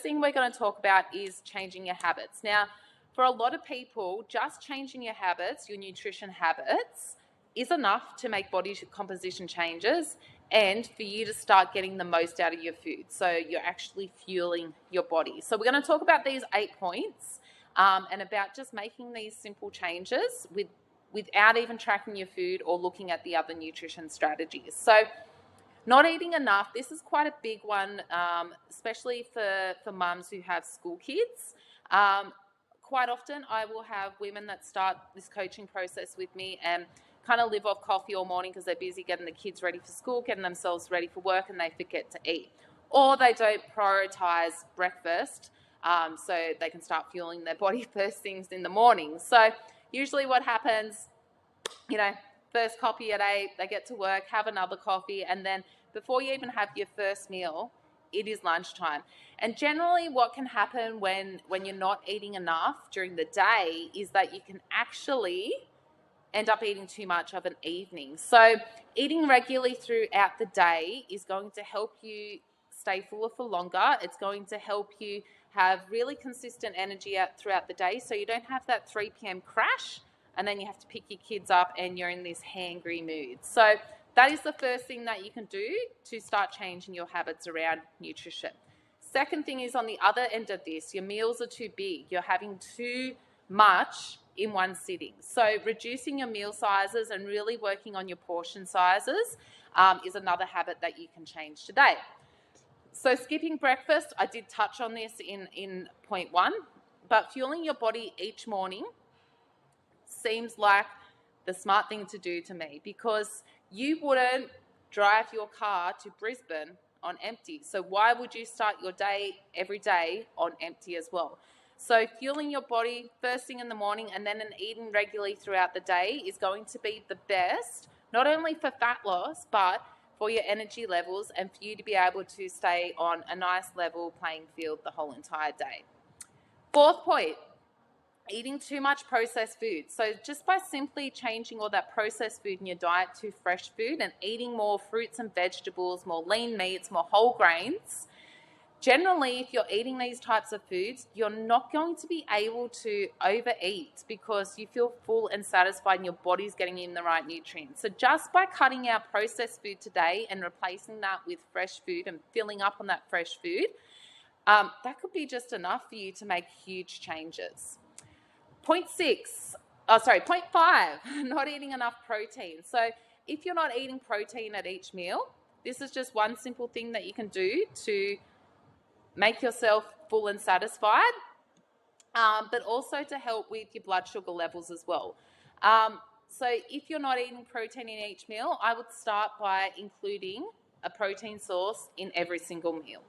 Thing we're going to talk about is changing your habits. Now, for a lot of people, just changing your habits, your nutrition habits, is enough to make body composition changes and for you to start getting the most out of your food. So you're actually fueling your body. So we're going to talk about these 8 points and about just making these simple changes without even tracking your food or looking at the other nutrition strategies. So not eating enough, this is quite a big one, especially for mums who have school kids. Quite often I will have women that start this coaching process with me and kind of live off coffee all morning because they're busy getting the kids ready for school, getting themselves ready for work, and they forget to eat. Or they don't prioritise breakfast so they can start fueling their body first things in the morning. So usually what happens, first coffee at 8, they get to work, have another coffee, and then before you even have your first meal, it is lunchtime. And generally what can happen when you're not eating enough during the day is that you can actually end up eating too much of an evening. So eating regularly throughout the day is going to help you stay fuller for longer. It's going to help you have really consistent energy throughout the day so you don't have that 3 p.m. crash and then you have to pick your kids up and you're in this hangry mood. So that is the first thing that you can do to start changing your habits around nutrition. Second thing is on the other end of this, your meals are too big. You're having too much in one sitting. So reducing your meal sizes and really working on your portion sizes is another habit that you can change today. So skipping breakfast, I did touch on this in point 1, but fueling your body each morning seems like the smart thing to do to me because you wouldn't drive your car to Brisbane on empty. So why would you start your day every day on empty as well? So fueling your body first thing in the morning and then eating regularly throughout the day is going to be the best, not only for fat loss, but for your energy levels and for you to be able to stay on a nice level playing field the whole entire day. 4th point, eating too much processed food. So just by simply changing all that processed food in your diet to fresh food and eating more fruits and vegetables, more lean meats, more whole grains, generally, if you're eating these types of foods, you're not going to be able to overeat because you feel full and satisfied and your body's getting in the right nutrients. So just by cutting out processed food today and replacing that with fresh food and filling up on that fresh food, that could be just enough for you to make huge changes. Point 5, not eating enough protein. So if you're not eating protein at each meal, this is just one simple thing that you can do to make yourself full and satisfied, but also to help with your blood sugar levels as well. So if you're not eating protein in each meal, I would start by including a protein source in every single meal.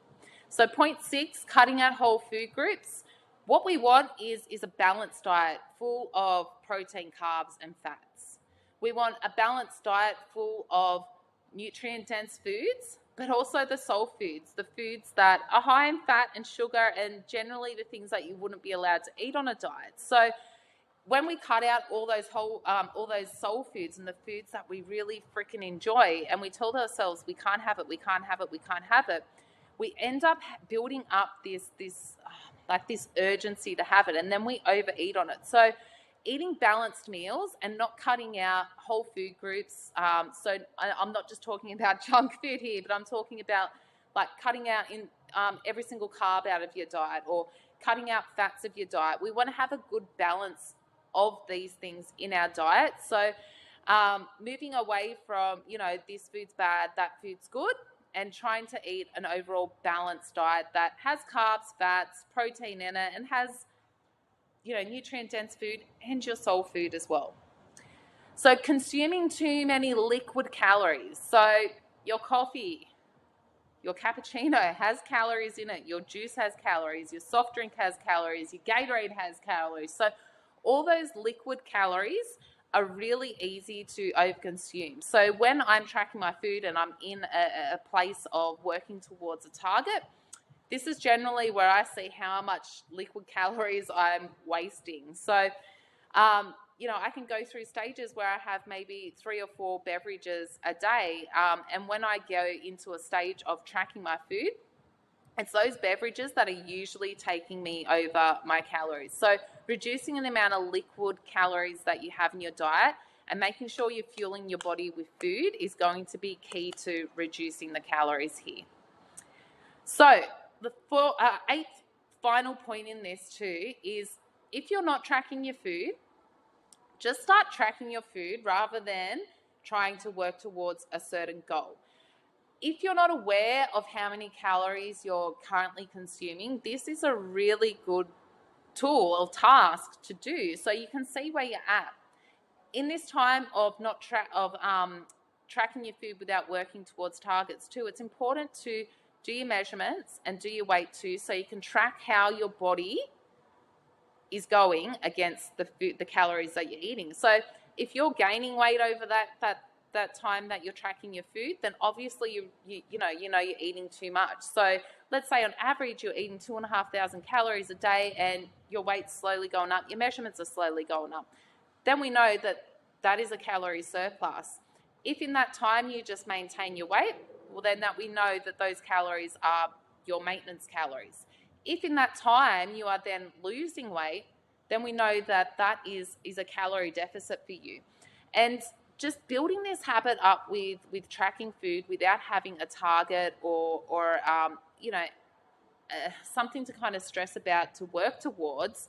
So point 6, cutting out whole food groups. What we want is a balanced diet full of protein, carbs, and fats. We want a balanced diet full of nutrient-dense foods, but also the soul foods, the foods that are high in fat and sugar and generally the things that you wouldn't be allowed to eat on a diet. So when we cut out all those soul foods and the foods that we really freaking enjoy and we tell ourselves we can't have it, we can't have it, we can't have it, we end up building up this urgency to have it, and then we overeat on it. So eating balanced meals and not cutting out whole food groups. So I'm not just talking about junk food here, but I'm talking about like cutting out in every single carb out of your diet or cutting out fats of your diet. We want to have a good balance of these things in our diet. So moving away from, this food's bad, that food's good, and trying to eat an overall balanced diet that has carbs, fats, protein in it, and has, nutrient-dense food and your soul food as well. So consuming too many liquid calories. So your coffee, your cappuccino has calories in it, your juice has calories, your soft drink has calories, your Gatorade has calories. So all those liquid calories are really easy to overconsume. So when I'm tracking my food and I'm in a place of working towards a target, this is generally where I see how much liquid calories I'm wasting. So, I can go through stages where I have maybe 3 or 4 beverages a day. And when I go into a stage of tracking my food, It's those beverages that are usually taking me over my calories. So reducing the amount of liquid calories that you have in your diet and making sure you're fueling your body with food is going to be key to reducing the calories here. So the eighth final point in this too is, if you're not tracking your food, just start tracking your food rather than trying to work towards a certain goal. If you're not aware of how many calories you're currently consuming, this is a really good tool or task to do so you can see where you're at. In this time of tracking your food without working towards targets too, it's important to do your measurements and do your weight too, so you can track how your body is going against the calories that you're eating. So if you're gaining weight over that time that you're tracking your food, then obviously you know you're eating too much. So let's say on average you're eating 2,500 calories a day and your weight's slowly going up, your measurements are slowly going up, then we know that is a calorie surplus. If in that time you just maintain your weight, well then that we know that those calories are your maintenance calories. If in that time you are then losing weight, then we know that is a calorie deficit for you. And just building this habit up with tracking food without having a target or something to kind of stress about to work towards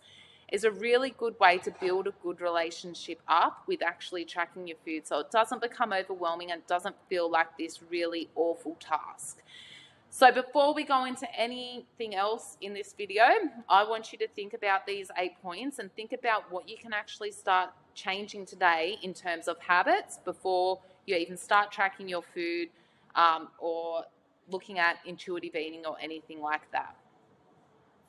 is a really good way to build a good relationship up with actually tracking your food, so it doesn't become overwhelming and doesn't feel like this really awful task. So before we go into anything else in this video, I want you to think about these 8 points and think about what you can actually start changing today in terms of habits before you even start tracking your food or looking at intuitive eating or anything like that.